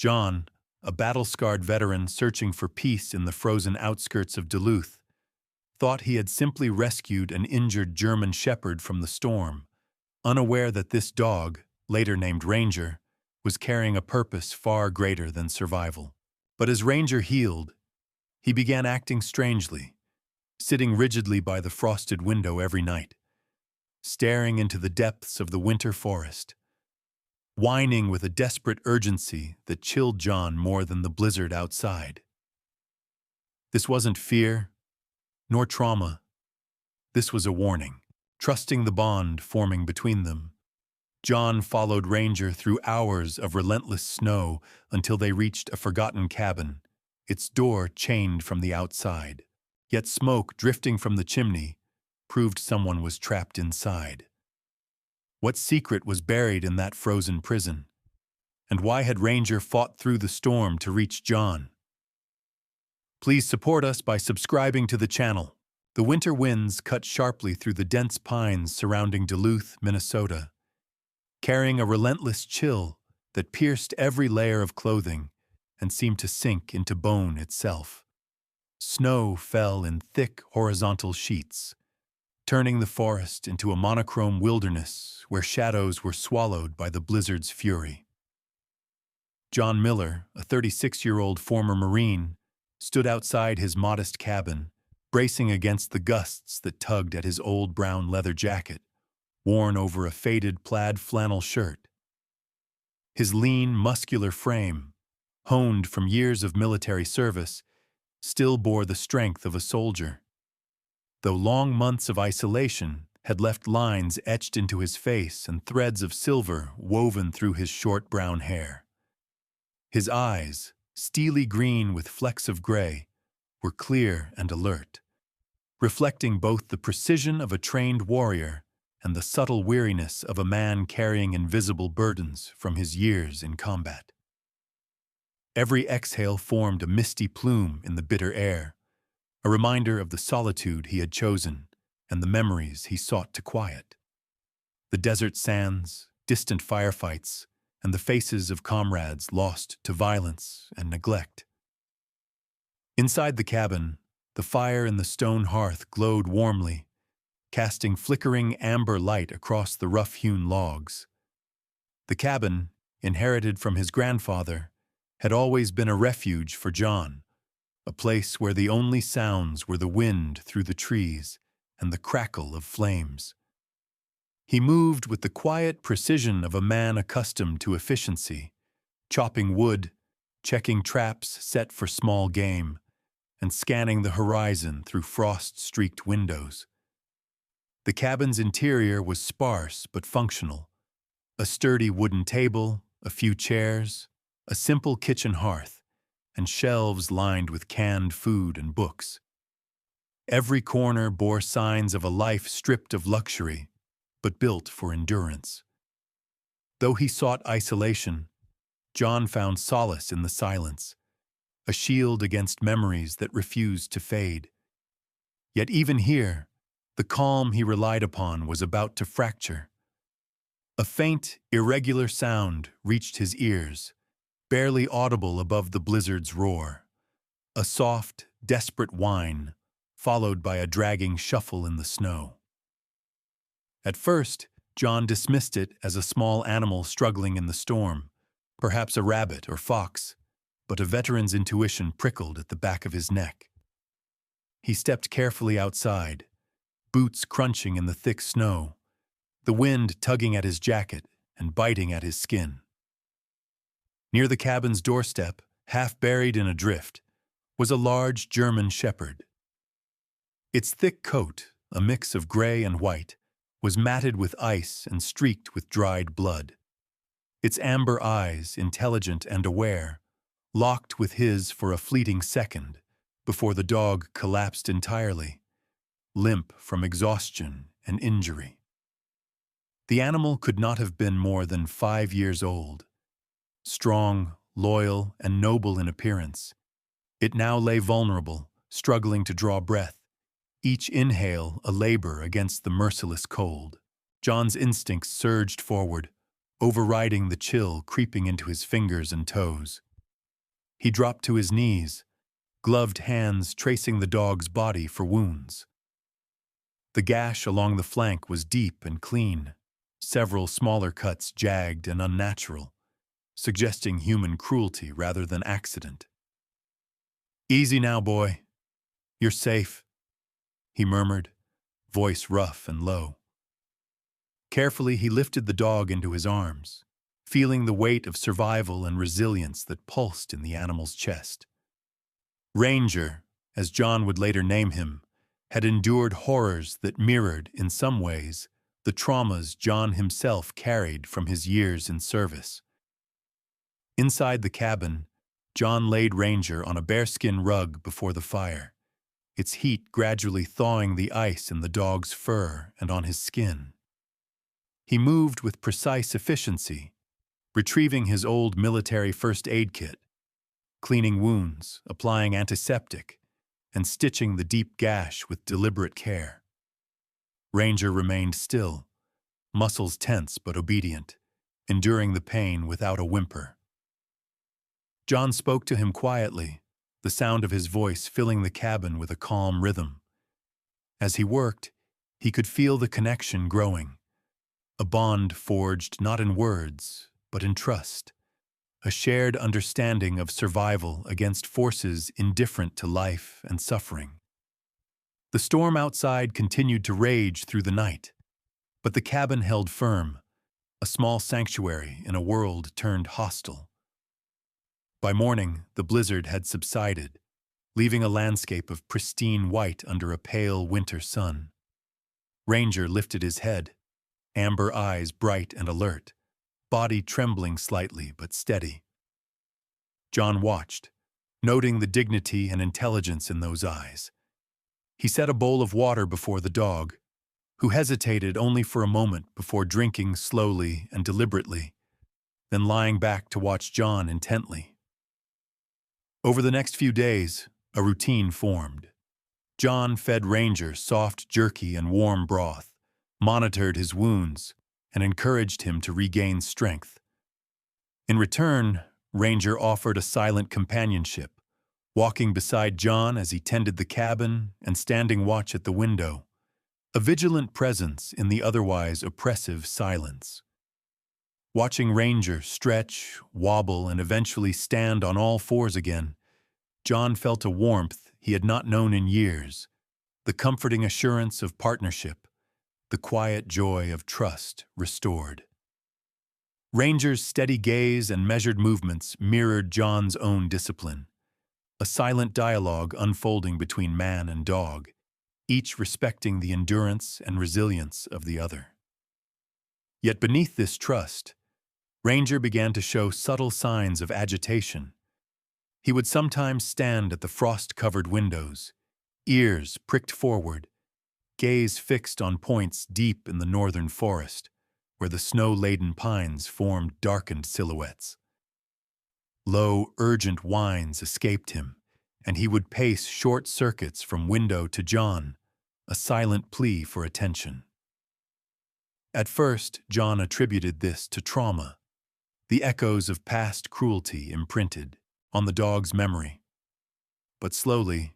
John, a battle-scarred veteran searching for peace in the frozen outskirts of Duluth, thought he had simply rescued an injured German shepherd from the storm, unaware that this dog, later named Ranger, was carrying a purpose far greater than survival. But as Ranger healed, he began acting strangely, sitting rigidly by the frosted window every night, staring into the depths of the winter forest, whining with a desperate urgency that chilled John more than the blizzard outside. This wasn't fear, nor trauma. This was a warning. Trusting the bond forming between them, John followed Ranger through hours of relentless snow until they reached a forgotten cabin, its door chained from the outside. Yet smoke drifting from the chimney proved someone was trapped inside. What secret was buried in that frozen prison? And why had Ranger fought through the storm to reach John? Please support us by subscribing to the channel. The winter winds cut sharply through the dense pines surrounding Duluth, Minnesota, carrying a relentless chill that pierced every layer of clothing and seemed to sink into bone itself. Snow fell in thick horizontal sheets, turning the forest into a monochrome wilderness where shadows were swallowed by the blizzard's fury. John Miller, a 36-year-old former Marine, stood outside his modest cabin, bracing against the gusts that tugged at his old brown leather jacket, worn over a faded plaid flannel shirt. His lean, muscular frame, honed from years of military service, still bore the strength of a soldier, though long months of isolation had left lines etched into his face and threads of silver woven through his short brown hair. His eyes, steely green with flecks of gray, were clear and alert, reflecting both the precision of a trained warrior and the subtle weariness of a man carrying invisible burdens from his years in combat. Every exhale formed a misty plume in the bitter air, a reminder of the solitude he had chosen and the memories he sought to quiet. The desert sands, distant firefights, and the faces of comrades lost to violence and neglect. Inside the cabin, the fire in the stone hearth glowed warmly, casting flickering amber light across the rough-hewn logs. The cabin, inherited from his grandfather, had always been a refuge for John, a place where the only sounds were the wind through the trees and the crackle of flames. He moved with the quiet precision of a man accustomed to efficiency, chopping wood, checking traps set for small game, and scanning the horizon through frost-streaked windows. The cabin's interior was sparse but functional. A sturdy wooden table, a few chairs, a simple kitchen hearth, and shelves lined with canned food and books. Every corner bore signs of a life stripped of luxury, but built for endurance. Though he sought isolation, John found solace in the silence, a shield against memories that refused to fade. Yet even here, the calm he relied upon was about to fracture. A faint, irregular sound reached his ears, barely audible above the blizzard's roar. A soft, desperate whine, followed by a dragging shuffle in the snow. At first, John dismissed it as a small animal struggling in the storm, perhaps a rabbit or fox, but a veteran's intuition prickled at the back of his neck. He stepped carefully outside, boots crunching in the thick snow, the wind tugging at his jacket and biting at his skin. Near the cabin's doorstep, half buried in a drift, was a large German shepherd. Its thick coat, a mix of gray and white, was matted with ice and streaked with dried blood. Its amber eyes, intelligent and aware, locked with his for a fleeting second before the dog collapsed entirely, limp from exhaustion and injury. The animal could not have been more than 5 years old. Strong, loyal, and noble in appearance, it now lay vulnerable, struggling to draw breath, each inhale a labor against the merciless cold. John's instincts surged forward, overriding the chill creeping into his fingers and toes. He dropped to his knees, gloved hands tracing the dog's body for wounds. The gash along the flank was deep and clean, several smaller cuts jagged and unnatural, suggesting human cruelty rather than accident. "Easy now, boy. You're safe," he murmured, voice rough and low. Carefully, he lifted the dog into his arms, feeling the weight of survival and resilience that pulsed in the animal's chest. Ranger, as John would later name him, had endured horrors that mirrored, in some ways, the traumas John himself carried from his years in service. Inside the cabin, John laid Ranger on a bearskin rug before the fire, its heat gradually thawing the ice in the dog's fur and on his skin. He moved with precise efficiency, retrieving his old military first aid kit, cleaning wounds, applying antiseptic, and stitching the deep gash with deliberate care. Ranger remained still, muscles tense but obedient, enduring the pain without a whimper. John spoke to him quietly, the sound of his voice filling the cabin with a calm rhythm. As he worked, he could feel the connection growing, a bond forged not in words, but in trust, a shared understanding of survival against forces indifferent to life and suffering. The storm outside continued to rage through the night, but the cabin held firm, a small sanctuary in a world turned hostile. By morning, the blizzard had subsided, leaving a landscape of pristine white under a pale winter sun. Ranger lifted his head, amber eyes bright and alert, body trembling slightly but steady. John watched, noting the dignity and intelligence in those eyes. He set a bowl of water before the dog, who hesitated only for a moment before drinking slowly and deliberately, then lying back to watch John intently. Over the next few days, a routine formed. John fed Ranger soft jerky and warm broth, monitored his wounds, and encouraged him to regain strength. In return, Ranger offered a silent companionship, walking beside John as he tended the cabin and standing watch at the window, a vigilant presence in the otherwise oppressive silence. Watching Ranger stretch, wobble, and eventually stand on all fours again, John felt a warmth he had not known in years, the comforting assurance of partnership, the quiet joy of trust restored. Ranger's steady gaze and measured movements mirrored John's own discipline, a silent dialogue unfolding between man and dog, each respecting the endurance and resilience of the other. Yet beneath this trust, Ranger began to show subtle signs of agitation. He would sometimes stand at the frost-covered windows, ears pricked forward, gaze fixed on points deep in the northern forest, where the snow-laden pines formed darkened silhouettes. Low, urgent whines escaped him, and he would pace short circuits from window to John, a silent plea for attention. At first, John attributed this to trauma, the echoes of past cruelty imprinted on the dog's memory. But slowly,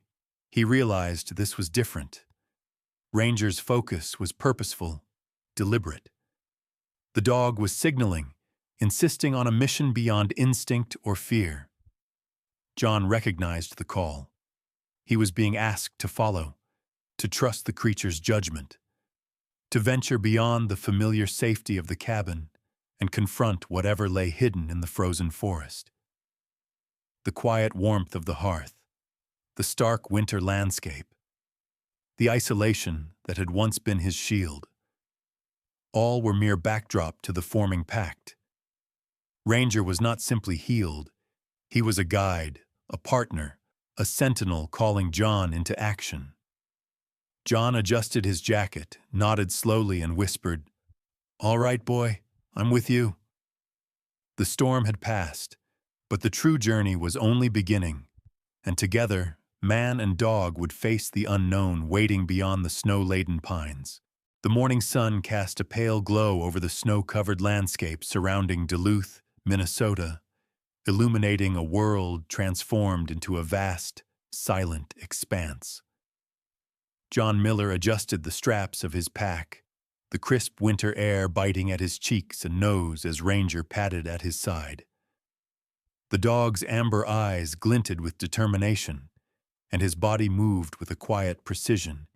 he realized this was different. Ranger's focus was purposeful, deliberate. The dog was signaling, insisting on a mission beyond instinct or fear. John recognized the call. He was being asked to follow, to trust the creature's judgment, to venture beyond the familiar safety of the cabin and confront whatever lay hidden in the frozen forest. The quiet warmth of the hearth, the stark winter landscape, the isolation that had once been his shield. All were mere backdrop to the forming pact. Ranger was not simply healed. He was a guide, a partner, a sentinel calling John into action. John adjusted his jacket, nodded slowly, and whispered, "All right, boy, I'm with you." The storm had passed, but the true journey was only beginning, and together, man and dog would face the unknown waiting beyond the snow-laden pines. The morning sun cast a pale glow over the snow-covered landscape surrounding Duluth, Minnesota, illuminating a world transformed into a vast, silent expanse. John Miller adjusted the straps of his pack, the crisp winter air biting at his cheeks and nose as Ranger padded at his side. The dog's amber eyes glinted with determination, and his body moved with a quiet precision,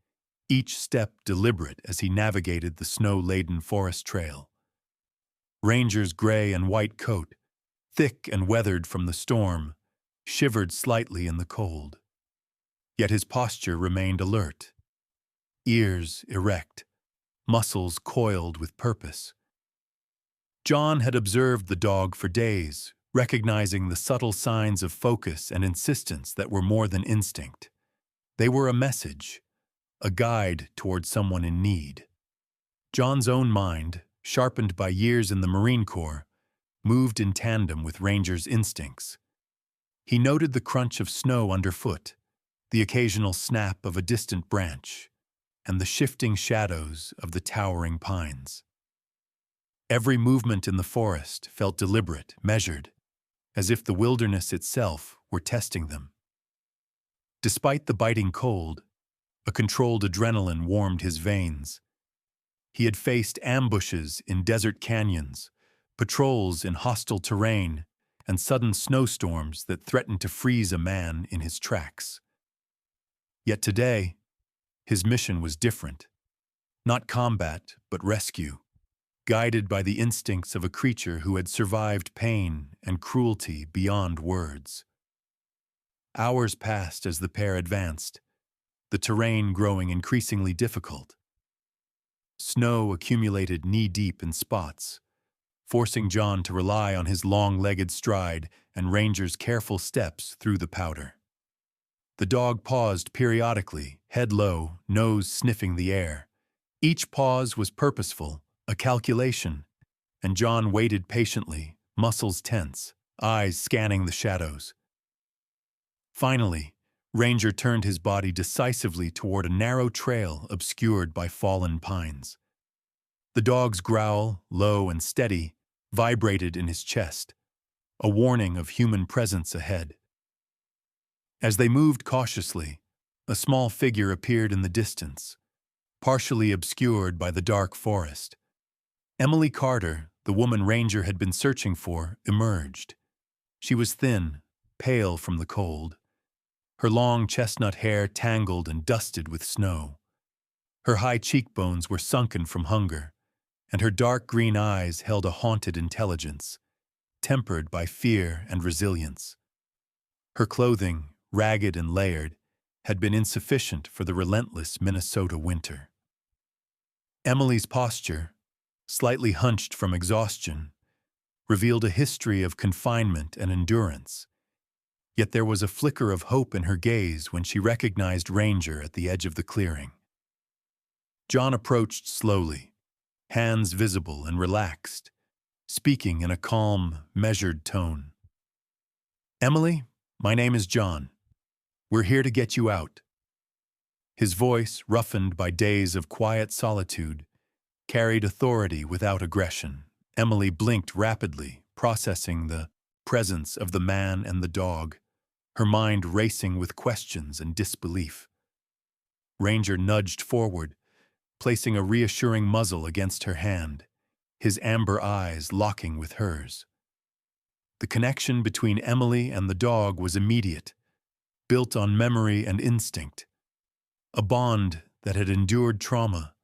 each step deliberate as he navigated the snow-laden forest trail. Ranger's gray and white coat, thick and weathered from the storm, shivered slightly in the cold. Yet his posture remained alert, ears erect, muscles coiled with purpose. John had observed the dog for days, recognizing the subtle signs of focus and insistence that were more than instinct. They were a message, a guide toward someone in need. John's own mind, sharpened by years in the Marine Corps, moved in tandem with Ranger's instincts. He noted the crunch of snow underfoot, the occasional snap of a distant branch, and the shifting shadows of the towering pines. Every movement in the forest felt deliberate, measured, as if the wilderness itself were testing them. Despite the biting cold, a controlled adrenaline warmed his veins. He had faced ambushes in desert canyons, patrols in hostile terrain, and sudden snowstorms that threatened to freeze a man in his tracks. Yet today, his mission was different. Not combat, but rescue, guided by the instincts of a creature who had survived pain and cruelty beyond words. Hours passed as the pair advanced, the terrain growing increasingly difficult. Snow accumulated knee-deep in spots, forcing John to rely on his long-legged stride and Ranger's careful steps through the powder. The dog paused periodically, head low, nose sniffing the air. Each pause was purposeful, a calculation, and John waited patiently, muscles tense, eyes scanning the shadows. Finally, Ranger turned his body decisively toward a narrow trail obscured by fallen pines. The dog's growl, low and steady, vibrated in his chest, a warning of human presence ahead. As they moved cautiously, a small figure appeared in the distance, partially obscured by the dark forest. Emily Carter, the woman Ranger had been searching for, emerged. She was thin, pale from the cold, her long chestnut hair tangled and dusted with snow. Her high cheekbones were sunken from hunger, and her dark green eyes held a haunted intelligence, tempered by fear and resilience. Her clothing, ragged and layered, had been insufficient for the relentless Minnesota winter. Emily's posture, slightly hunched from exhaustion, revealed a history of confinement and endurance. Yet there was a flicker of hope in her gaze when she recognized Ranger at the edge of the clearing. John approached slowly, hands visible and relaxed, speaking in a calm, measured tone. "Emily, my name is John. We're here to get you out." His voice, roughened by days of quiet solitude, carried authority without aggression. Emily blinked rapidly, processing the presence of the man and the dog, her mind racing with questions and disbelief. Ranger nudged forward, placing a reassuring muzzle against her hand, his amber eyes locking with hers. The connection between Emily and the dog was immediate, built on memory and instinct, a bond that had endured trauma,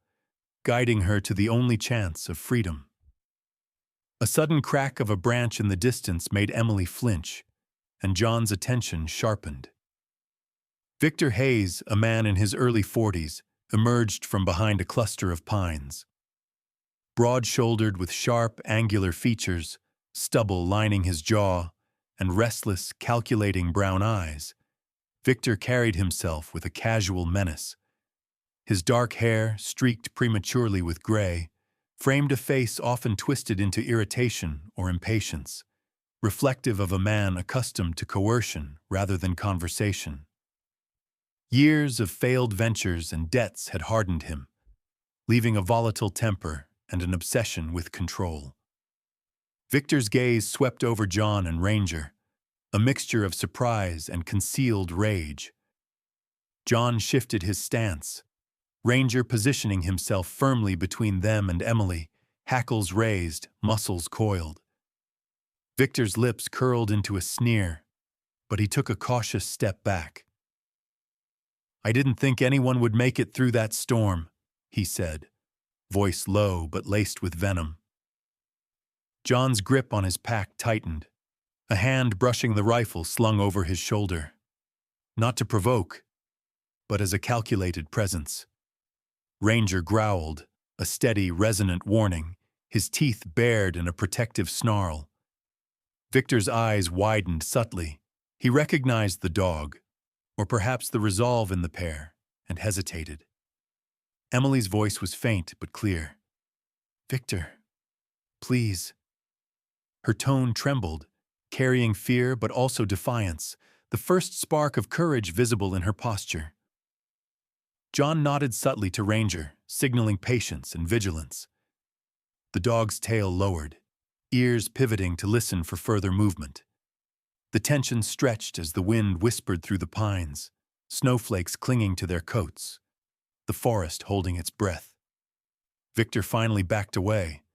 guiding her to the only chance of freedom. A sudden crack of a branch in the distance made Emily flinch, and John's attention sharpened. Victor Hayes, a man in his early 40s, emerged from behind a cluster of pines. Broad-shouldered with sharp, angular features, stubble lining his jaw, and restless, calculating brown eyes, Victor carried himself with a casual menace. His dark hair, streaked prematurely with gray, framed a face often twisted into irritation or impatience, reflective of a man accustomed to coercion rather than conversation. Years of failed ventures and debts had hardened him, leaving a volatile temper and an obsession with control. Victor's gaze swept over John and Ranger, a mixture of surprise and concealed rage. John shifted his stance, Ranger positioning himself firmly between them and Emily, hackles raised, muscles coiled. Victor's lips curled into a sneer, but he took a cautious step back. "I didn't think anyone would make it through that storm," he said, voice low but laced with venom. John's grip on his pack tightened, a hand brushing the rifle slung over his shoulder. Not to provoke, but as a calculated presence. Ranger growled, a steady, resonant warning, his teeth bared in a protective snarl. Victor's eyes widened subtly. He recognized the dog, or perhaps the resolve in the pair, and hesitated. Emily's voice was faint but clear. "Victor, please." Her tone trembled, carrying fear but also defiance, the first spark of courage visible in her posture. John nodded subtly to Ranger, signaling patience and vigilance. The dog's tail lowered, ears pivoting to listen for further movement. The tension stretched as the wind whispered through the pines, snowflakes clinging to their coats, the forest holding its breath. Victor finally backed away,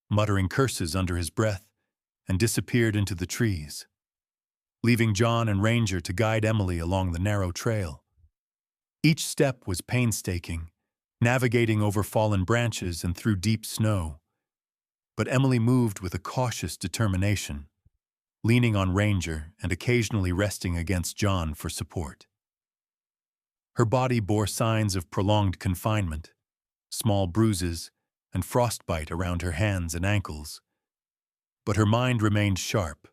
muttering curses under his breath, and disappeared into the trees, leaving John and Ranger to guide Emily along the narrow trail. Each step was painstaking, navigating over fallen branches and through deep snow. But Emily moved with a cautious determination, leaning on Ranger and occasionally resting against John for support. Her body bore signs of prolonged confinement, small bruises and frostbite around her hands and ankles. But her mind remained sharp,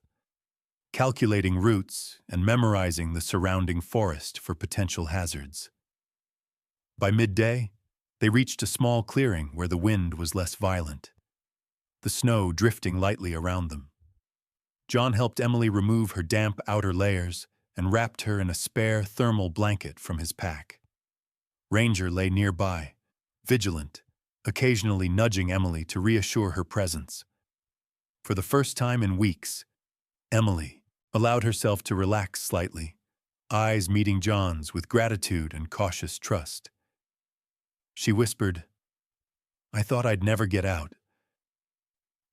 calculating routes and memorizing the surrounding forest for potential hazards. By midday, they reached a small clearing where the wind was less violent, the snow drifting lightly around them. John helped Emily remove her damp outer layers and wrapped her in a spare thermal blanket from his pack. Ranger lay nearby, vigilant, occasionally nudging Emily to reassure her presence. For the first time in weeks, Emily allowed herself to relax slightly, eyes meeting John's with gratitude and cautious trust. She whispered, "I thought I'd never get out.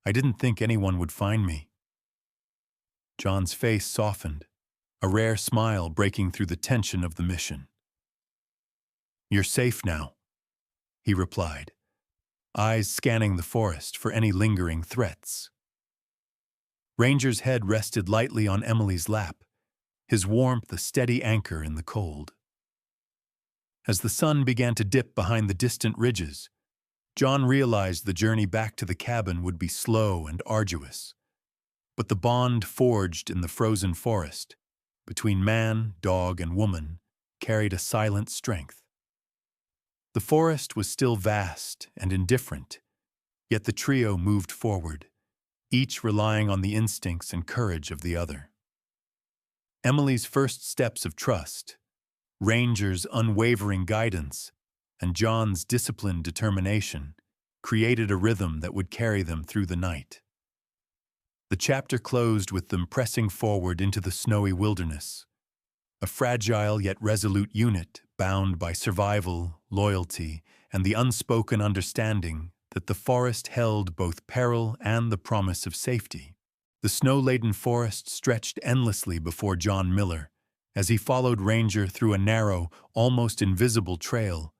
I didn't think anyone would find me." John's face softened, a rare smile breaking through the tension of the mission. "You're safe now," he replied, eyes scanning the forest for any lingering threats. Ranger's head rested lightly on Emily's lap, his warmth a steady anchor in the cold. As the sun began to dip behind the distant ridges, John realized the journey back to the cabin would be slow and arduous. But the bond forged in the frozen forest, between man, dog, and woman, carried a silent strength. The forest was still vast and indifferent, yet the trio moved forward, each relying on the instincts and courage of the other. Emily's first steps of trust, Ranger's unwavering guidance, and John's disciplined determination created a rhythm that would carry them through the night. The chapter closed with them pressing forward into the snowy wilderness, a fragile yet resolute unit bound by survival, loyalty, and the unspoken understanding that the forest held both peril and the promise of safety. The snow-laden forest stretched endlessly before John Miller as he followed Ranger through a narrow, almost invisible trail,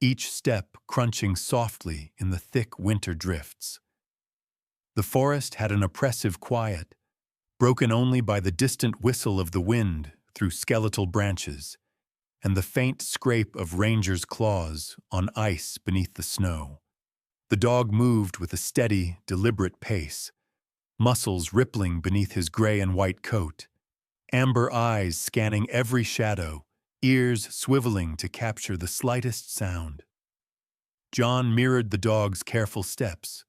each step crunching softly in the thick winter drifts. The forest had an oppressive quiet, broken only by the distant whistle of the wind through skeletal branches and the faint scrape of Ranger's claws on ice beneath the snow. The dog moved with a steady, deliberate pace, muscles rippling beneath his gray and white coat, amber eyes scanning every shadow, ears swiveling to capture the slightest sound. John mirrored the dog's careful steps,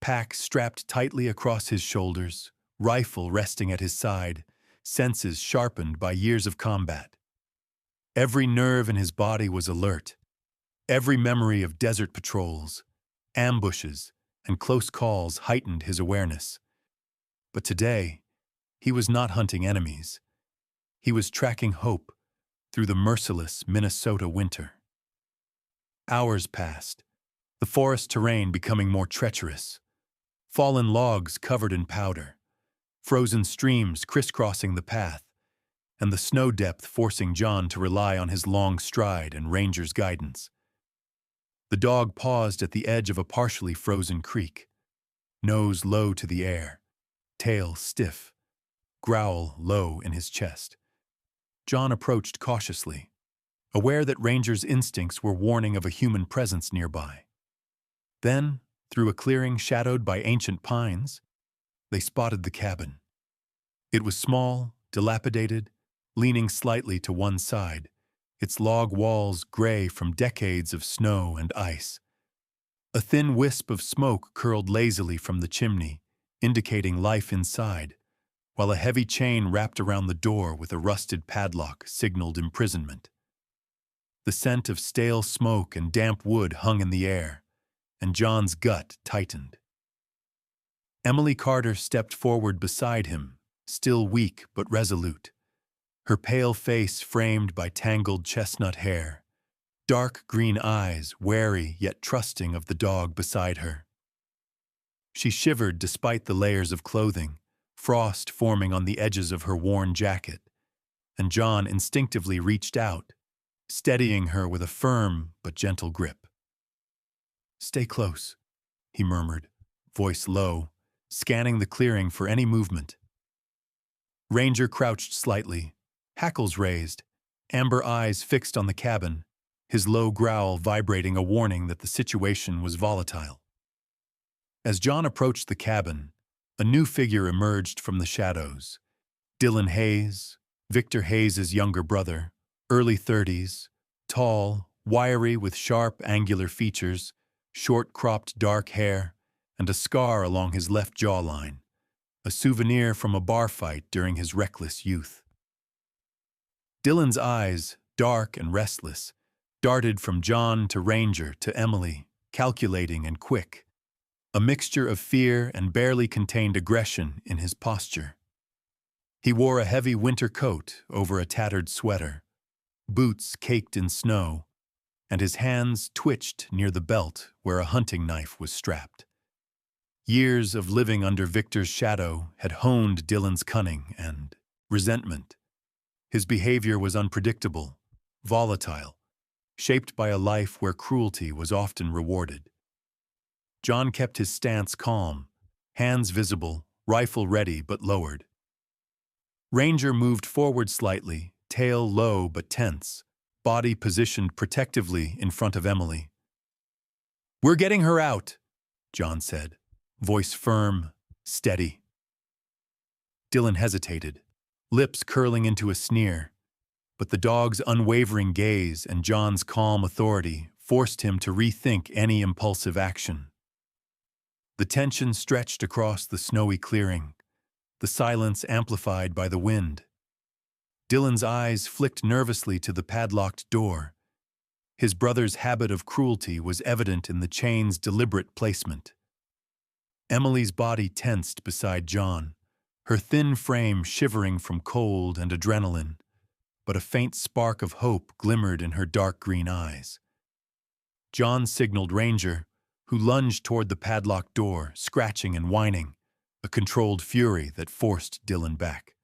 pack strapped tightly across his shoulders, rifle resting at his side, senses sharpened by years of combat. Every nerve in his body was alert, every memory of desert patrols, ambushes, and close calls heightened his awareness. But today, he was not hunting enemies. He was tracking hope through the merciless Minnesota winter. Hours passed, the forest terrain becoming more treacherous. Fallen logs covered in powder, frozen streams crisscrossing the path, and the snow depth forcing John to rely on his long stride and Ranger's guidance. The dog paused at the edge of a partially frozen creek, nose low to the air, tail stiff, growl low in his chest. John approached cautiously, aware that Ranger's instincts were warning of a human presence nearby. Then, through a clearing shadowed by ancient pines, they spotted the cabin. It was small, dilapidated, leaning slightly to one side, its log walls gray from decades of snow and ice. A thin wisp of smoke curled lazily from the chimney, indicating life inside, while a heavy chain wrapped around the door with a rusted padlock signaled imprisonment. The scent of stale smoke and damp wood hung in the air, and John's gut tightened. Emily Carter stepped forward beside him, still weak but resolute, her pale face framed by tangled chestnut hair, dark green eyes wary yet trusting of the dog beside her. She shivered despite the layers of clothing, frost forming on the edges of her worn jacket, and John instinctively reached out, steadying her with a firm but gentle grip. "Stay close," he murmured, voice low, scanning the clearing for any movement. Ranger crouched slightly, hackles raised, amber eyes fixed on the cabin, his low growl vibrating a warning that the situation was volatile. As John approached the cabin, a new figure emerged from the shadows. Dylan Hayes, Victor Hayes' younger brother, early 30s, tall, wiry with sharp, angular features, short-cropped dark hair, and a scar along his left jawline, a souvenir from a bar fight during his reckless youth. Dylan's eyes, dark and restless, darted from John to Ranger to Emily, calculating and quick, a mixture of fear and barely contained aggression in his posture. He wore a heavy winter coat over a tattered sweater, boots caked in snow, and his hands twitched near the belt where a hunting knife was strapped. Years of living under Victor's shadow had honed Dylan's cunning and resentment. His behavior was unpredictable, volatile, shaped by a life where cruelty was often rewarded. John kept his stance calm, hands visible, rifle ready but lowered. Ranger moved forward slightly, tail low but tense, body positioned protectively in front of Emily. "We're getting her out," John said, voice firm, steady. Dylan hesitated, lips curling into a sneer, but the dog's unwavering gaze and John's calm authority forced him to rethink any impulsive action. The tension stretched across the snowy clearing, the silence amplified by the wind. Dylan's eyes flicked nervously to the padlocked door. His brother's habit of cruelty was evident in the chain's deliberate placement. Emily's body tensed beside John, her thin frame shivering from cold and adrenaline, but a faint spark of hope glimmered in her dark green eyes. John signaled Ranger, who lunged toward the padlocked door, scratching and whining, a controlled fury that forced Dylan back.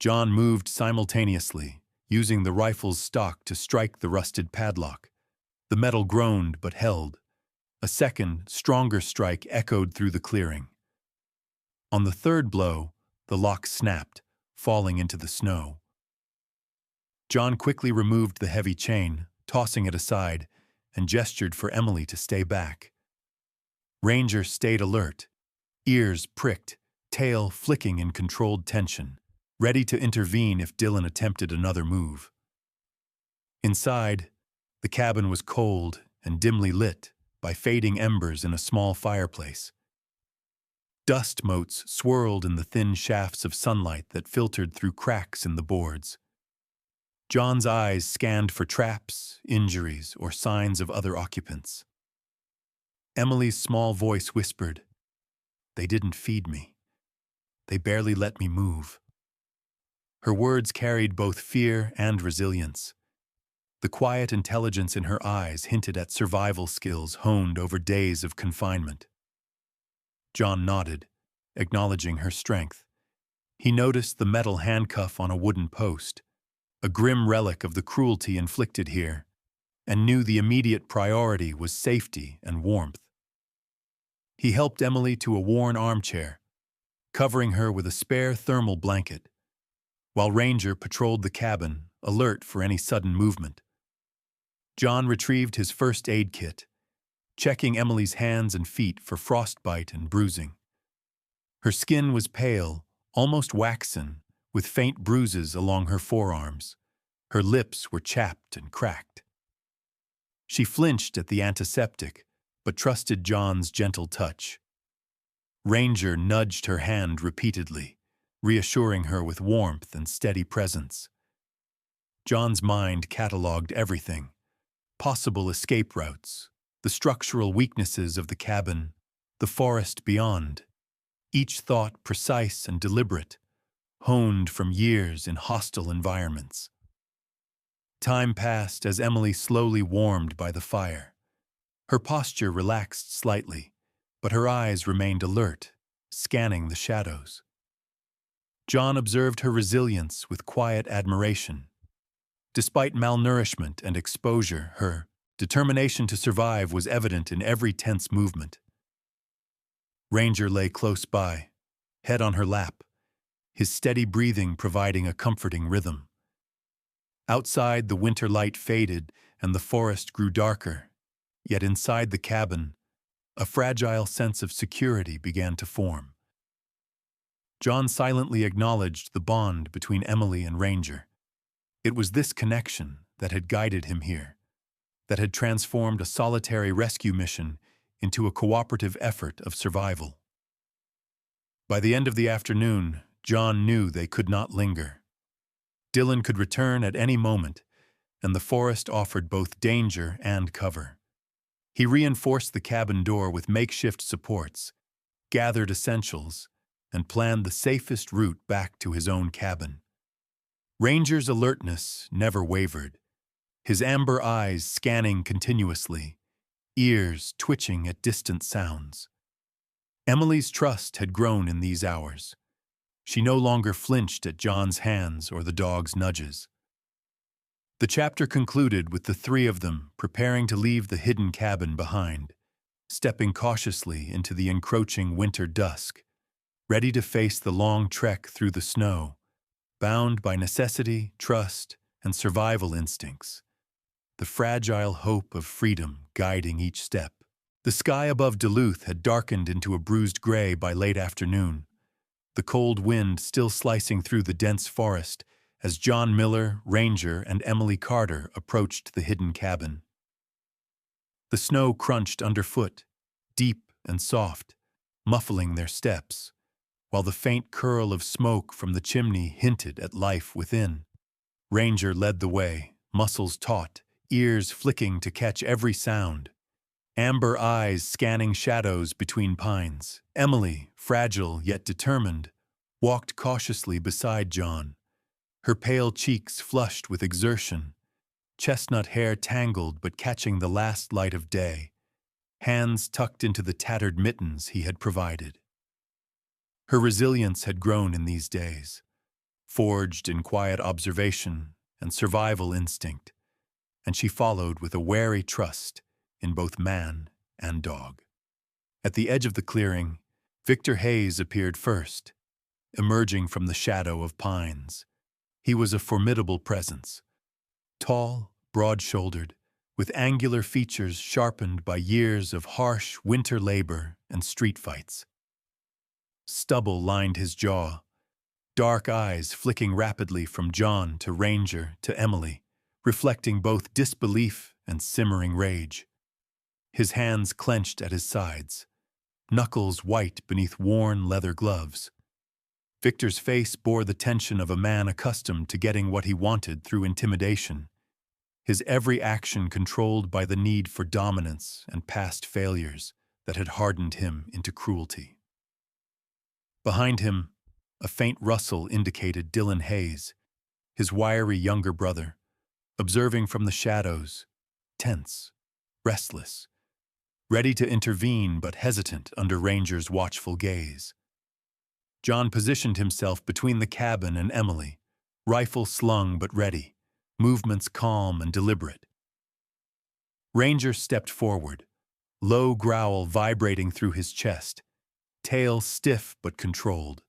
John moved simultaneously, using the rifle's stock to strike the rusted padlock. The metal groaned but held. A second, stronger strike echoed through the clearing. On the third blow, the lock snapped, falling into the snow. John quickly removed the heavy chain, tossing it aside, and gestured for Emily to stay back. Ranger stayed alert, ears pricked, tail flicking in controlled tension, ready to intervene if Dylan attempted another move. Inside, the cabin was cold and dimly lit by fading embers in a small fireplace. Dust motes swirled in the thin shafts of sunlight that filtered through cracks in the boards. John's eyes scanned for traps, injuries, or signs of other occupants. Emily's small voice whispered, "They didn't feed me. They barely let me move." Her words carried both fear and resilience. The quiet intelligence in her eyes hinted at survival skills honed over days of confinement. John nodded, acknowledging her strength. He noticed the metal handcuff on a wooden post, a grim relic of the cruelty inflicted here, and knew the immediate priority was safety and warmth. He helped Emily to a worn armchair, covering her with a spare thermal blanket, while Ranger patrolled the cabin, alert for any sudden movement. John retrieved his first aid kit, checking Emily's hands and feet for frostbite and bruising. Her skin was pale, almost waxen, with faint bruises along her forearms. Her lips were chapped and cracked. She flinched at the antiseptic, but trusted John's gentle touch. Ranger nudged her hand repeatedly, reassuring her with warmth and steady presence. John's mind cataloged everything: possible escape routes, the structural weaknesses of the cabin, the forest beyond, each thought precise and deliberate, honed from years in hostile environments. Time passed as Emily slowly warmed by the fire. Her posture relaxed slightly, but her eyes remained alert, scanning the shadows. John observed her resilience with quiet admiration. Despite malnourishment and exposure, her determination to survive was evident in every tense movement. Ranger lay close by, head on her lap, his steady breathing providing a comforting rhythm. Outside, the winter light faded and the forest grew darker, yet inside the cabin, a fragile sense of security began to form. John silently acknowledged the bond between Emily and Ranger. It was this connection that had guided him here, that had transformed a solitary rescue mission into a cooperative effort of survival. By the end of the afternoon, John knew they could not linger. Dylan could return at any moment, and the forest offered both danger and cover. He reinforced the cabin door with makeshift supports, gathered essentials, and planned the safest route back to his own cabin. Ranger's alertness never wavered, his amber eyes scanning continuously, ears twitching at distant sounds. Emily's trust had grown in these hours. She no longer flinched at John's hands or the dog's nudges. The chapter concluded with the three of them preparing to leave the hidden cabin behind, stepping cautiously into the encroaching winter dusk, ready to face the long trek through the snow, bound by necessity, trust, and survival instincts, the fragile hope of freedom guiding each step. The sky above Duluth had darkened into a bruised gray by late afternoon, the cold wind still slicing through the dense forest as John Miller, Ranger, and Emily Carter approached the hidden cabin. The snow crunched underfoot, deep and soft, muffling their steps, while the faint curl of smoke from the chimney hinted at life within. Ranger led the way, muscles taut, ears flicking to catch every sound, amber eyes scanning shadows between pines. Emily, fragile yet determined, walked cautiously beside John, her pale cheeks flushed with exertion, chestnut hair tangled but catching the last light of day, hands tucked into the tattered mittens he had provided. Her resilience had grown in these days, forged in quiet observation and survival instinct, and she followed with a wary trust in both man and dog. At the edge of the clearing, Victor Hayes appeared first, emerging from the shadow of pines. He was a formidable presence, tall, broad-shouldered, with angular features sharpened by years of harsh winter labor and street fights. Stubble lined his jaw, dark eyes flicking rapidly from John to Ranger to Emily, reflecting both disbelief and simmering rage. His hands clenched at his sides, knuckles white beneath worn leather gloves. Victor's face bore the tension of a man accustomed to getting what he wanted through intimidation, his every action controlled by the need for dominance and past failures that had hardened him into cruelty. Behind him, A faint rustle indicated Dylan Hayes, his wiry younger brother, observing from the shadows, tense, restless, ready to intervene but hesitant under Ranger's watchful gaze. John positioned himself between the cabin and Emily, rifle slung but ready, movements calm and deliberate. Ranger stepped forward, low growl vibrating through his chest, tail stiff but controlled,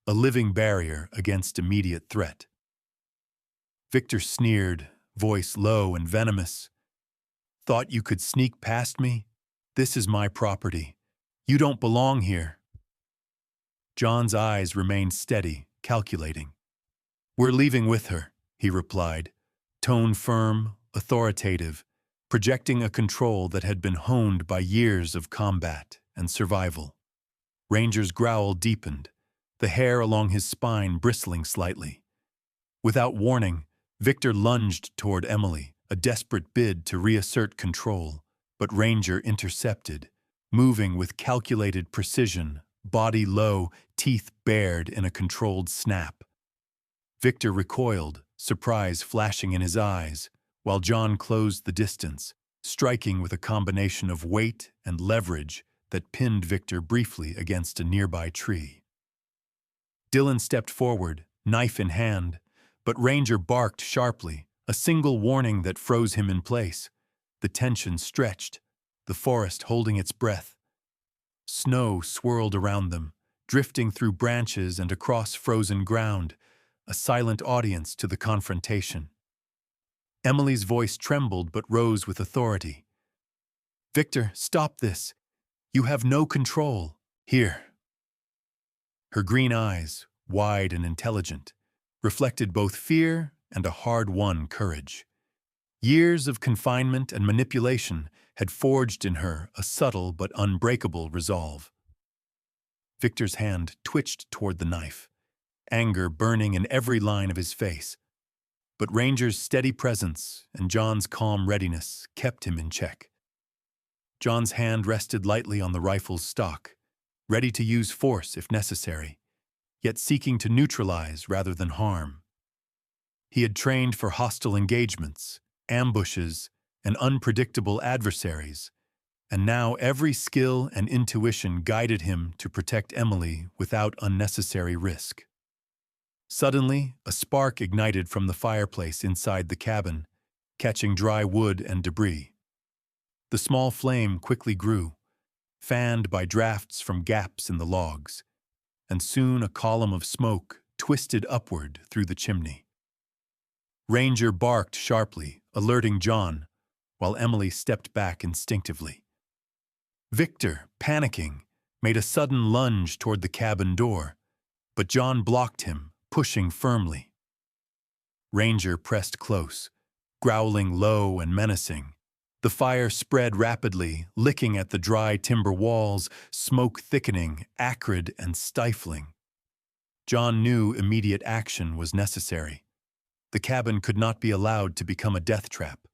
a living barrier against immediate threat. Victor sneered, voice low and venomous. "Thought you could sneak past me? This is my property. You don't belong here." John's eyes remained steady, calculating. "We're leaving with her," he replied, tone firm, authoritative, projecting a control that had been honed by years of combat and survival. Ranger's growl deepened, the hair along his spine bristling slightly. Without warning, Victor lunged toward Emily, a desperate bid to reassert control, but Ranger intercepted, moving with calculated precision, body low, teeth bared in a controlled snap. Victor recoiled, surprise flashing in his eyes, while John closed the distance, striking with a combination of weight and leverage that pinned Victor briefly against a nearby tree. Dylan stepped forward, knife in hand, but Ranger barked sharply, a single warning that froze him in place. The tension stretched, the forest holding its breath. Snow swirled around them, drifting through branches and across frozen ground, a silent audience to the confrontation. Emily's voice trembled but rose with authority. "Victor, stop this. You have no control. Here." Her green eyes, wide and intelligent, reflected both fear and a hard-won courage. Years of confinement and manipulation had forged in her a subtle but unbreakable resolve. Victor's hand twitched toward the knife, anger burning in every line of his face. But Ranger's steady presence and John's calm readiness kept him in check. John's hand rested lightly on the rifle's stock, ready to use force if necessary, yet seeking to neutralize rather than harm. He had trained for hostile engagements, ambushes, and unpredictable adversaries, and now every skill and intuition guided him to protect Emily without unnecessary risk. Suddenly, a spark ignited from the fireplace inside the cabin, catching dry wood and debris. The small flame quickly grew, fanned by drafts from gaps in the logs, and soon a column of smoke twisted upward through the chimney. Ranger barked sharply, alerting John, while Emily stepped back instinctively. Victor, panicking, made a sudden lunge toward the cabin door, but John blocked him, pushing firmly. Ranger pressed close, growling low and menacing. The fire spread rapidly, licking at the dry timber walls, smoke thickening, acrid and stifling. John knew immediate action was necessary. The cabin could not be allowed to become a death trap.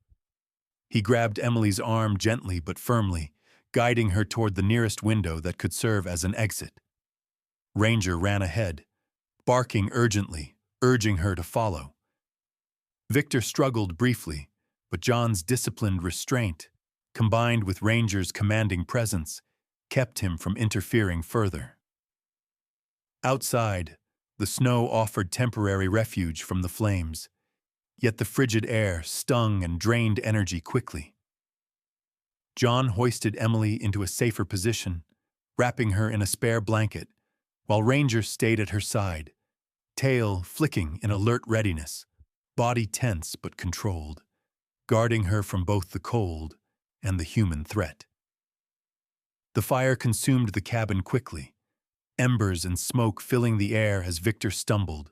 He grabbed Emily's arm gently but firmly, guiding her toward the nearest window that could serve as an exit. Ranger ran ahead, barking urgently, urging her to follow. Victor struggled briefly, but John's disciplined restraint, combined with Ranger's commanding presence, kept him from interfering further. Outside, the snow offered temporary refuge from the flames, yet the frigid air stung and drained energy quickly. John hoisted Emily into a safer position, wrapping her in a spare blanket, while Ranger stayed at her side, tail flicking in alert readiness, body tense but controlled, guarding her from both the cold and the human threat. The fire consumed the cabin quickly, embers and smoke filling the air as Victor stumbled,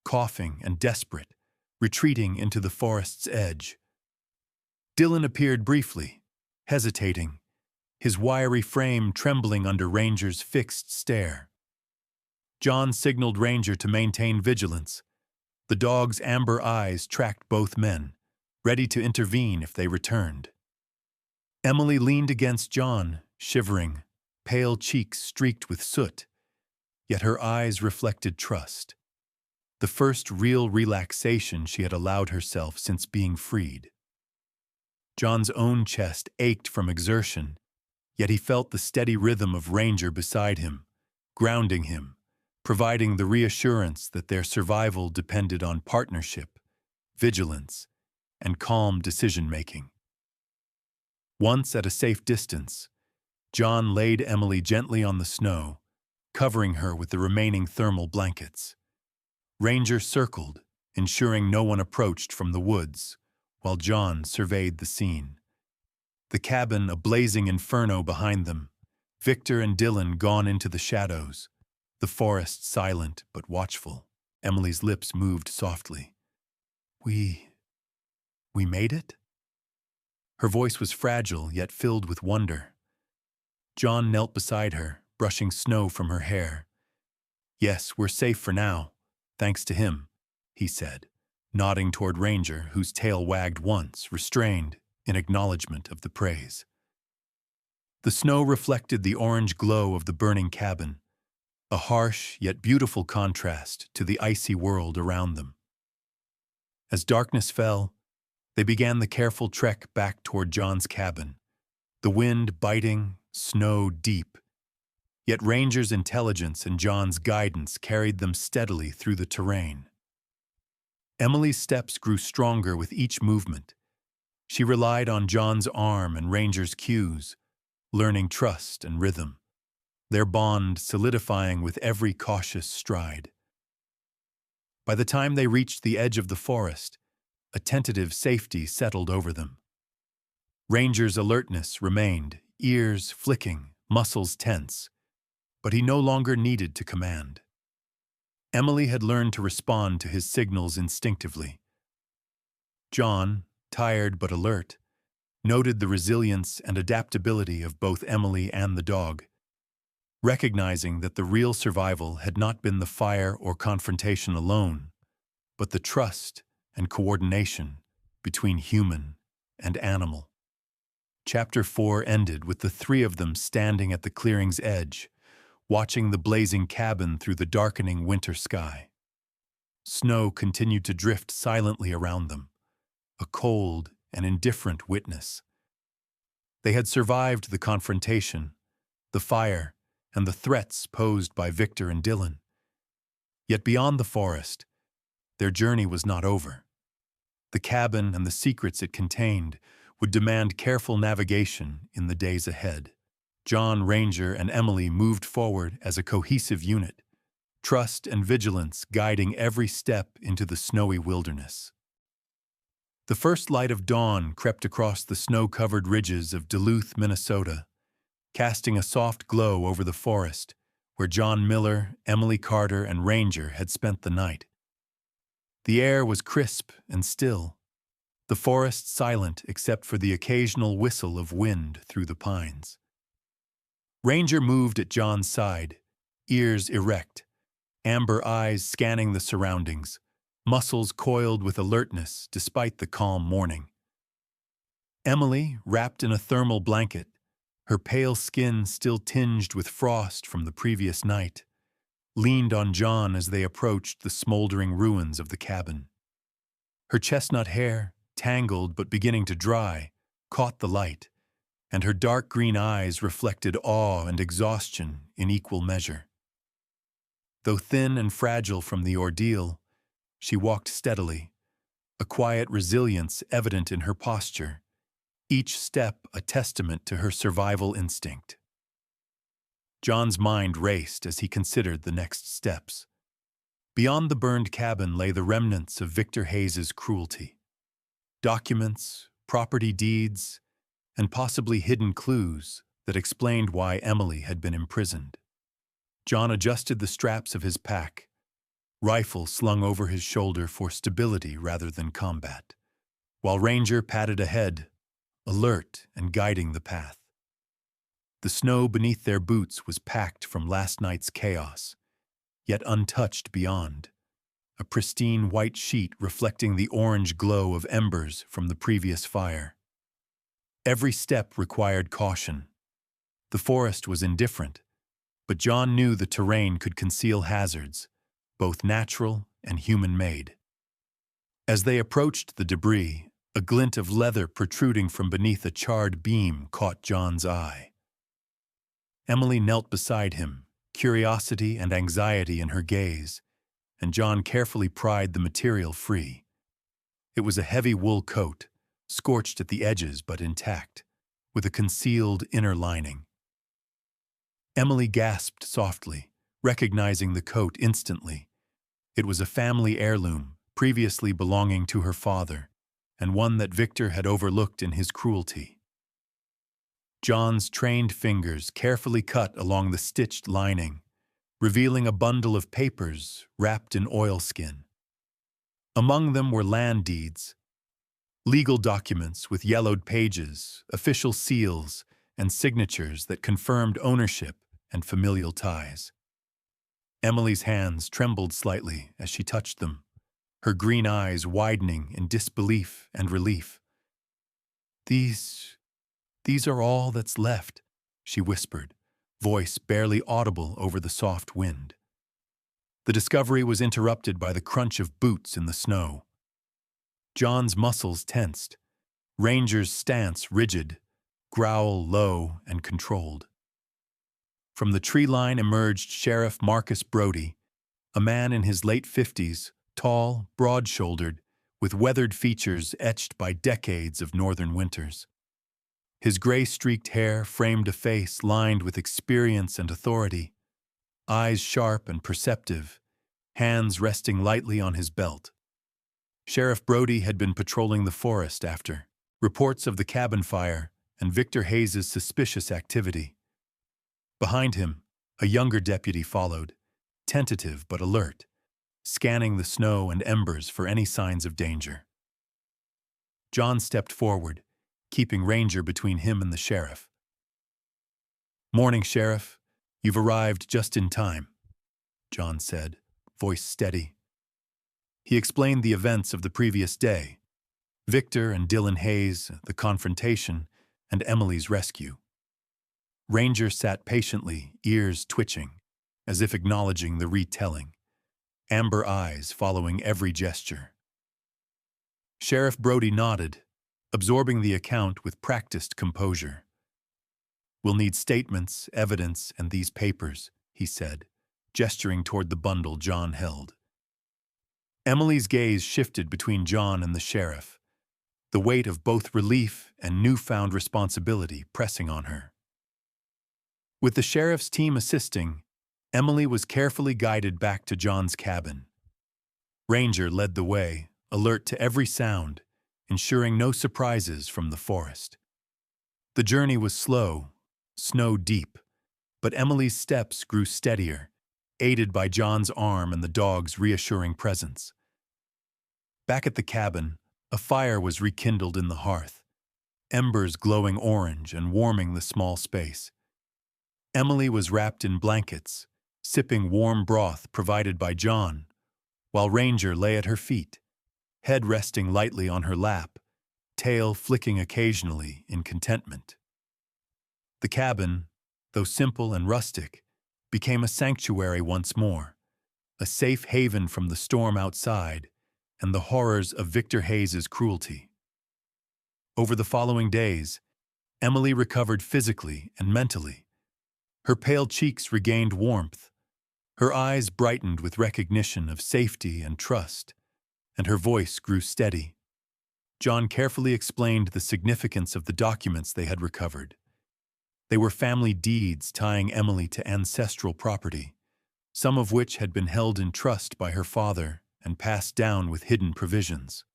coughing and desperate, retreating into the forest's edge. Dylan appeared briefly, hesitating, his wiry frame trembling under Ranger's fixed stare. John signaled Ranger to maintain vigilance. The dog's amber eyes tracked both men, ready to intervene if they returned. Emily leaned against John, shivering, pale cheeks streaked with soot, yet her eyes reflected trust, the first real relaxation she had allowed herself since being freed. John's own chest ached from exertion, yet he felt the steady rhythm of Ranger beside him, grounding him, providing the reassurance that their survival depended on partnership, vigilance, and calm decision-making. Once at a safe distance, John laid Emily gently on the snow, covering her with the remaining thermal blankets. Ranger circled, ensuring no one approached from the woods, while John surveyed the scene. The cabin a blazing inferno behind them, Victor and Dylan gone into the shadows, the forest silent but watchful. Emily's lips moved softly. We made it? Her voice was fragile yet filled with wonder. John knelt beside her, brushing snow from her hair. Yes, we're safe for now, thanks to him, he said, nodding toward Ranger, whose tail wagged once, restrained, in acknowledgement of the praise. The snow reflected the orange glow of the burning cabin, a harsh yet beautiful contrast to the icy world around them. As darkness fell, they began the careful trek back toward John's cabin, the wind biting, snow deep. Yet Ranger's intelligence and John's guidance carried them steadily through the terrain. Emily's steps grew stronger with each movement. She relied on John's arm and Ranger's cues, learning trust and rhythm, their bond solidifying with every cautious stride. By the time they reached the edge of the forest, a tentative safety settled over them. Ranger's alertness remained, ears flicking, muscles tense, but he no longer needed to command. Emily had learned to respond to his signals instinctively. John, tired but alert, noted the resilience and adaptability of both Emily and the dog, recognizing that the real survival had not been the fire or confrontation alone, but the trust and coordination between human and animal. Chapter 4 ended with the three of them standing at the clearing's edge, watching the blazing cabin through the darkening winter sky. Snow continued to drift silently around them, a cold and indifferent witness. They had survived the confrontation, the fire, and the threats posed by Victor and Dylan. Yet beyond the forest, their journey was not over. The cabin and the secrets it contained would demand careful navigation in the days ahead. John, Ranger, and Emily moved forward as a cohesive unit, trust and vigilance guiding every step into the snowy wilderness. The first light of dawn crept across the snow-covered ridges of Duluth, Minnesota, casting a soft glow over the forest where John Miller, Emily Carter, and Ranger had spent the night. The air was crisp and still, the forest silent except for the occasional whistle of wind through the pines. Ranger moved at John's side, ears erect, amber eyes scanning the surroundings, muscles coiled with alertness despite the calm morning. Emily, wrapped in a thermal blanket, her pale skin still tinged with frost from the previous night, leaned on John as they approached the smoldering ruins of the cabin. Her chestnut hair, tangled but beginning to dry, caught the light, and her dark green eyes reflected awe and exhaustion in equal measure. Though thin and fragile from the ordeal, she walked steadily, a quiet resilience evident in her posture, each step a testament to her survival instinct. John's mind raced as he considered the next steps. Beyond the burned cabin lay the remnants of Victor Hayes's cruelty. Documents, property deeds, and possibly hidden clues that explained why Emily had been imprisoned. John adjusted the straps of his pack, rifle slung over his shoulder for stability rather than combat, while Ranger padded ahead, alert and guiding the path. The snow beneath their boots was packed from last night's chaos, yet untouched beyond, a pristine white sheet reflecting the orange glow of embers from the previous fire. Every step required caution. The forest was indifferent, but John knew the terrain could conceal hazards, both natural and human-made. As they approached the debris, a glint of leather protruding from beneath a charred beam caught John's eye. Emily knelt beside him, curiosity and anxiety in her gaze, and John carefully pried the material free. It was a heavy wool coat, scorched at the edges but intact, with a concealed inner lining. Emily gasped softly, recognizing the coat instantly. It was a family heirloom, previously belonging to her father, and one that Victor had overlooked in his cruelty. John's trained fingers carefully cut along the stitched lining, revealing a bundle of papers wrapped in oilskin. Among them were land deeds, legal documents with yellowed pages, official seals, and signatures that confirmed ownership and familial ties. Emily's hands trembled slightly as she touched them, her green eyes widening in disbelief and relief. These are all that's left," she whispered, voice barely audible over the soft wind. The discovery was interrupted by the crunch of boots in the snow. John's muscles tensed, Ranger's stance rigid, growl low and controlled. From the tree line emerged Sheriff Marcus Brody, a man in his late 50s, tall, broad-shouldered, with weathered features etched by decades of northern winters. His gray-streaked hair framed a face lined with experience and authority, eyes sharp and perceptive, hands resting lightly on his belt. Sheriff Brody had been patrolling the forest after reports of the cabin fire and Victor Hayes's suspicious activity. Behind him, a younger deputy followed, tentative but alert, scanning the snow and embers for any signs of danger. John stepped forward, keeping Ranger between him and the sheriff. "Morning, Sheriff. You've arrived just in time," John said, voice steady. He explained the events of the previous day, Victor and Dylan Hayes, the confrontation, and Emily's rescue. Ranger sat patiently, ears twitching, as if acknowledging the retelling, amber eyes following every gesture. Sheriff Brody nodded, absorbing the account with practiced composure. "We'll need statements, evidence, and these papers," he said, gesturing toward the bundle John held. Emily's gaze shifted between John and the sheriff, the weight of both relief and newfound responsibility pressing on her. With the sheriff's team assisting, Emily was carefully guided back to John's cabin. Ranger led the way, alert to every sound, ensuring no surprises from the forest. The journey was slow, snow-deep, but Emily's steps grew steadier, aided by John's arm and the dog's reassuring presence. Back at the cabin, a fire was rekindled in the hearth, embers glowing orange and warming the small space. Emily was wrapped in blankets, sipping warm broth provided by John, while Ranger lay at her feet, head resting lightly on her lap, tail flicking occasionally in contentment. The cabin, though simple and rustic, became a sanctuary once more, a safe haven from the storm outside and the horrors of Victor Hayes's cruelty. Over the following days, Emily recovered physically and mentally. Her pale cheeks regained warmth, her eyes brightened with recognition of safety and trust, and her voice grew steady. John carefully explained the significance of the documents they had recovered. They were family deeds tying Emily to ancestral property, some of which had been held in trust by her father and passed down with hidden provisions.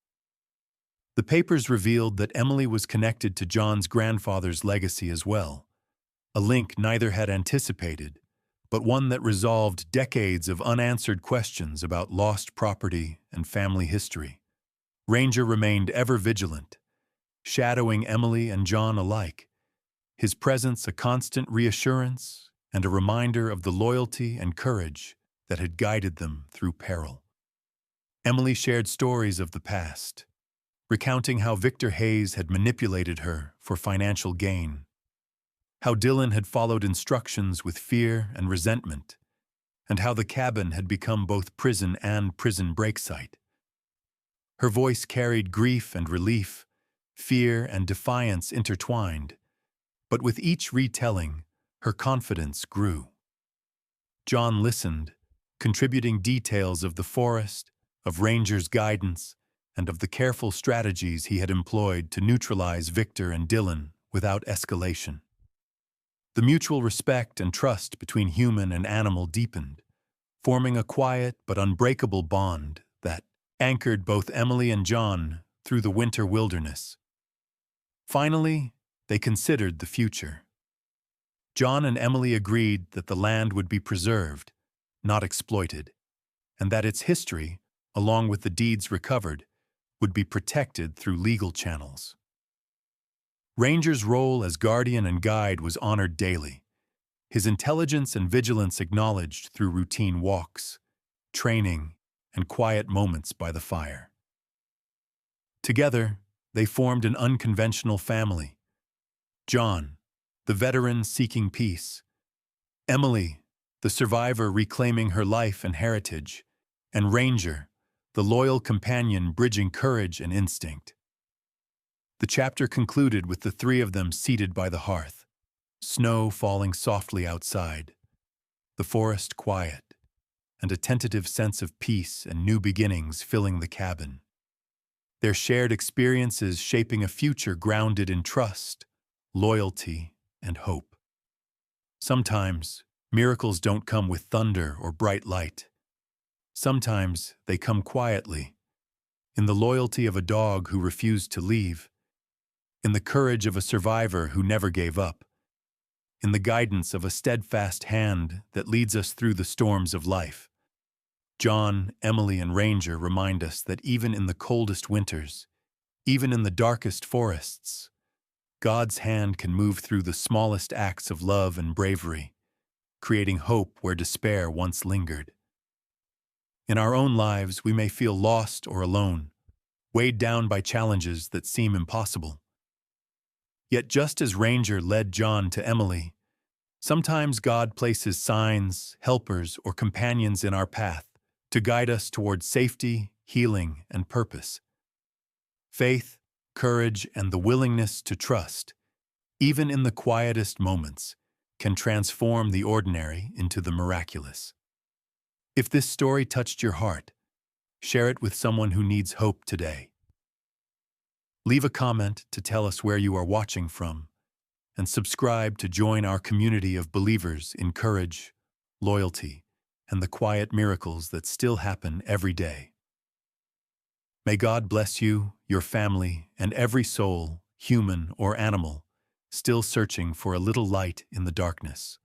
The papers revealed that Emily was connected to John's grandfather's legacy as well, a link neither had anticipated, but one that resolved decades of unanswered questions about lost property and family history. Ranger remained ever vigilant, shadowing Emily and John alike, his presence a constant reassurance and a reminder of the loyalty and courage that had guided them through peril. Emily shared stories of the past, recounting how Victor Hayes had manipulated her for financial gain. how Dylan had followed instructions with fear and resentment, and how the cabin had become both prison and prison break site. Her voice carried grief and relief, fear and defiance intertwined, but with each retelling, her confidence grew. John listened, contributing details of the forest, of Ranger's guidance, and of the careful strategies he had employed to neutralize Victor and Dylan without escalation. The mutual respect and trust between human and animal deepened, forming a quiet but unbreakable bond that anchored both Emily and John through the winter wilderness. Finally, they considered the future. John and Emily agreed that the land would be preserved, not exploited, and that its history, along with the deeds recovered, would be protected through legal channels. Ranger's role as guardian and guide was honored daily, his intelligence and vigilance acknowledged through routine walks, training, and quiet moments by the fire. Together, they formed an unconventional family. John, the veteran seeking peace; Emily, the survivor reclaiming her life and heritage; and Ranger, the loyal companion bridging courage and instinct. The chapter concluded with the three of them seated by the hearth, snow falling softly outside, the forest quiet, and a tentative sense of peace and new beginnings filling the cabin. Their shared experiences shaping a future grounded in trust, loyalty, and hope. Sometimes, miracles don't come with thunder or bright light. Sometimes they come quietly, in the loyalty of a dog who refused to leave, in the courage of a survivor who never gave up, in the guidance of a steadfast hand that leads us through the storms of life. John, Emily, and Ranger remind us that even in the coldest winters, even in the darkest forests, God's hand can move through the smallest acts of love and bravery, creating hope where despair once lingered. In our own lives, we may feel lost or alone, weighed down by challenges that seem impossible. Yet just as Ranger led John to Emily, sometimes God places signs, helpers, or companions in our path to guide us toward safety, healing, and purpose. Faith, courage, and the willingness to trust, even in the quietest moments, can transform the ordinary into the miraculous. If this story touched your heart, share it with someone who needs hope today. Leave a comment to tell us where you are watching from, and subscribe to join our community of believers in courage, loyalty, and the quiet miracles that still happen every day. May God bless you, your family, and every soul, human or animal, still searching for a little light in the darkness.